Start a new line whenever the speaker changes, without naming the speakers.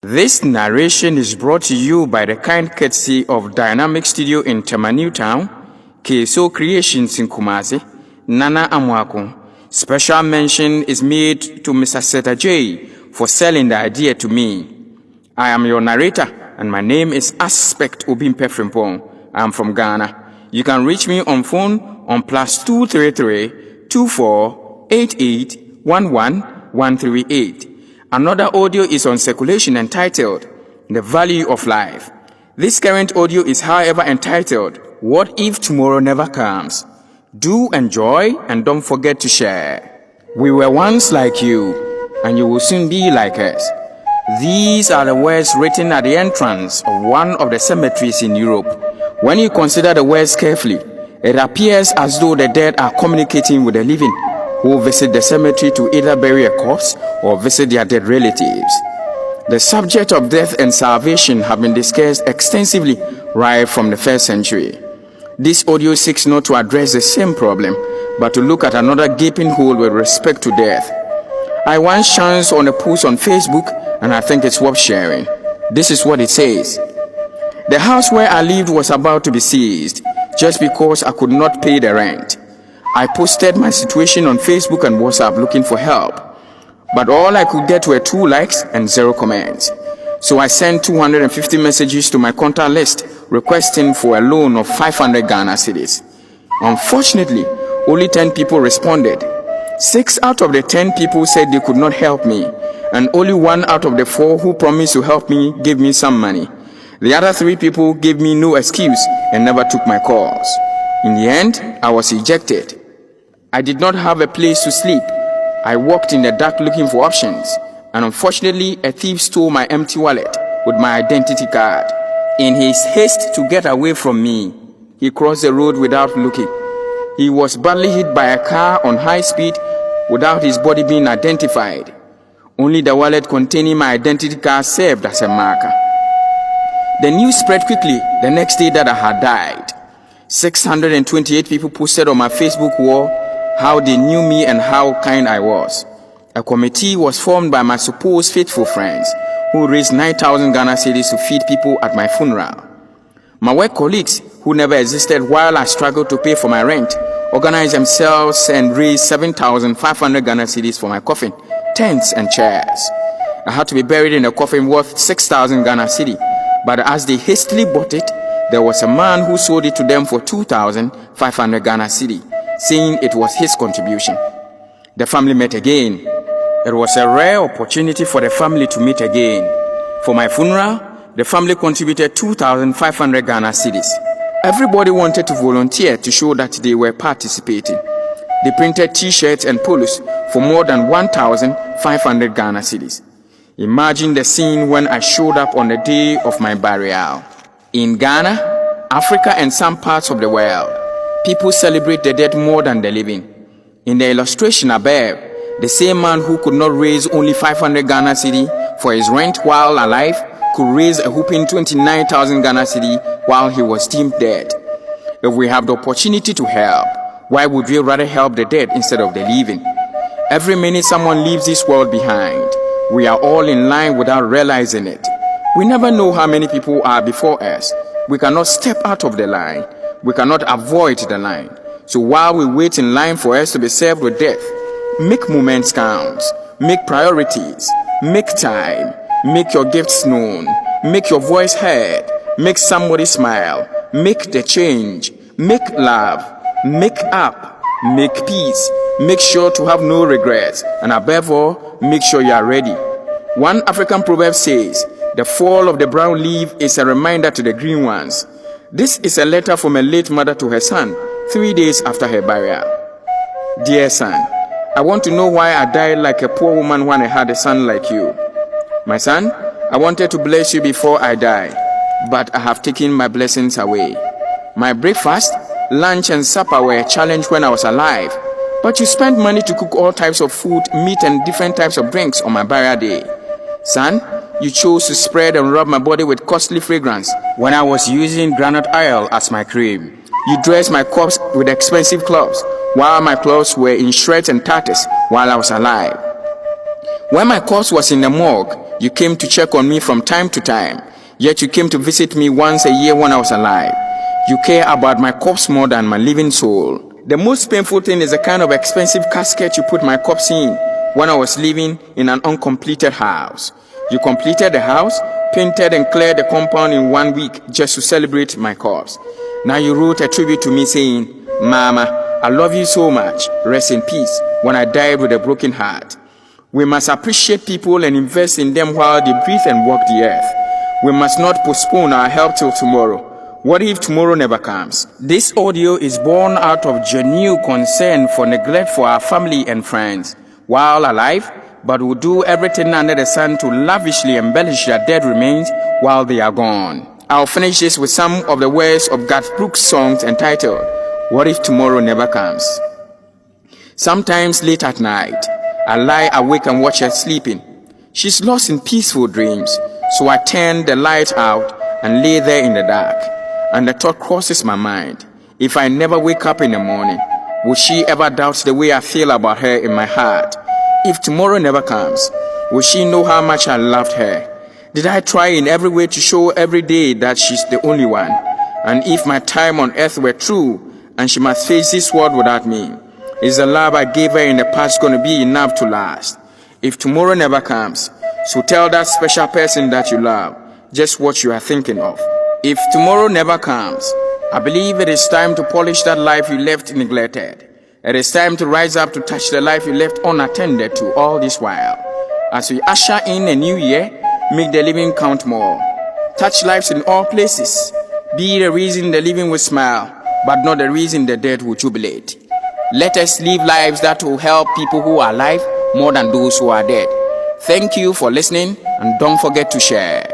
This narration is brought to you by the kind courtesy of Dynamic Studio in Tema Newtown, KSO Creations in Kumasi, Nana Amwako. Special mention is made to Mr. Seta J for selling the idea to me. I am your narrator and my name is Aspect Obimpe Frimpong. I am from Ghana. You can reach me on phone on +233 24 88 11 138. Another audio is on circulation entitled The Value of Life. This current audio is however entitled What If Tomorrow Never Comes? Do enjoy and don't forget to share. We were once like you and you will soon be like us. These are the words written at the entrance of one of the cemeteries in Europe. When you consider the words carefully, it appears as though the dead are communicating with the living, who visit the cemetery to either bury a corpse or visit their dead relatives. The subject of death and salvation have been discussed extensively right from the first century. This audio seeks not to address the same problem, but to look at another gaping hole with respect to death. I once chanced on a post on Facebook, and I think it's worth sharing. This is what it says. The house where I lived was about to be seized, just because I could not pay the rent. I posted my situation on Facebook and WhatsApp looking for help, but all I could get were 2 likes and 0 comments. So I sent 250 messages to my contact list requesting for a loan of 500 Ghana cedis. Unfortunately, only 10 people responded. 6 out of the 10 people said they could not help me, and only 1 out of the 4 who promised to help me gave me some money. The other 3 people gave me no excuse and never took my calls. In the end, I was ejected. I did not have a place to sleep. I walked in the dark looking for options, and unfortunately, a thief stole my empty wallet with my identity card. In his haste to get away from me, he crossed the road without looking. He was badly hit by a car on high speed without his body being identified. Only the wallet containing my identity card served as a marker. The news spread quickly the next day that I had died. 628 people posted on my Facebook wall how they knew me and how kind I was. A committee was formed by my supposed faithful friends who raised 9,000 Ghana cedis to feed people at my funeral. My work colleagues, who never existed while I struggled to pay for my rent, organized themselves and raised 7,500 Ghana cedis for my coffin, tents and chairs. I had to be buried in a coffin worth 6,000 Ghana cedi, but as they hastily bought it, there was a man who sold it to them for 2,500 Ghana cedi, saying it was his contribution. The family met again. It was a rare opportunity for the family to meet again. For my funeral, the family contributed 2,500 Ghana cedis. Everybody wanted to volunteer to show that they were participating. They printed t-shirts and polos for more than 1,500 Ghana cedis. Imagine the scene when I showed up on the day of my burial. In Ghana, Africa and some parts of the world, people celebrate the dead more than the living. In the illustration above, the same man who could not raise only 500 Ghana cedi for his rent while alive could raise a whopping 29,000 Ghana cedi while he was deemed dead. If we have the opportunity to help, why would we rather help the dead instead of the living? Every minute someone leaves this world behind, we are all in line without realizing it. We never know how many people are before us. We cannot step out of the line. We cannot avoid the line. So while we wait in line for us to be served with death, make moments count, make priorities, make time, make your gifts known, make your voice heard, make somebody smile, make the change, make love, make up, make peace, make sure to have no regrets, and above all, make sure you are ready. One African proverb says, the fall of the brown leaf is a reminder to the green ones. This is a letter from a late mother to her son, 3 days after her burial. Dear son, I want to know why I died like a poor woman when I had a son like you. My son, I wanted to bless you before I die, but I have taken my blessings away. My breakfast, lunch and supper were a challenge when I was alive, but you spent money to cook all types of food, meat and different types of drinks on my burial day. Son, you chose to spread and rub my body with costly fragrance when I was using granite oil as my cream. You dressed my corpse with expensive clothes, while my clothes were in shreds and tatters while I was alive. When my corpse was in the morgue, You came to check on me from time to time, yet you came to visit me once a year when I was alive. You care about my corpse more than my living soul. The most painful thing is the kind of expensive casket you put my corpse in when I was living in an uncompleted house. You completed the house, painted and cleared the compound in 1 week just to celebrate my corpse. Now you wrote a tribute to me saying, "Mama, I love you so much. Rest in peace," when I died with a broken heart. We must appreciate people and invest in them while they breathe and walk the earth. We must not postpone our help till tomorrow. What if tomorrow never comes? This audio is born out of genuine concern for neglect for our family and friends while alive, but will do everything under the sun to lavishly embellish their dead remains while they are gone. I'll finish this with some of the words of Garth Brooks' songs entitled, "What If Tomorrow Never Comes?" Sometimes late at night, I lie awake and watch her sleeping. She's lost in peaceful dreams, so I turn the light out and lay there in the dark. And the thought crosses my mind, if I never wake up in the morning, will she ever doubt the way I feel about her in my heart? If tomorrow never comes, will she know how much I loved her? Did I try in every way to show every day that she's the only one? And if my time on earth were true, and she must face this world without me, is the love I gave her in the past going to be enough to last? If tomorrow never comes, so tell that special person that you love just what you are thinking of. If tomorrow never comes, I believe it is time to polish that life you left neglected. It is time to rise up to touch the life you left unattended to all this while. As we usher in a new year, make the living count more. Touch lives in all places. Be the reason the living will smile, but not the reason the dead will jubilate. Let us live lives that will help people who are alive more than those who are dead. Thank you for listening, and don't forget to share.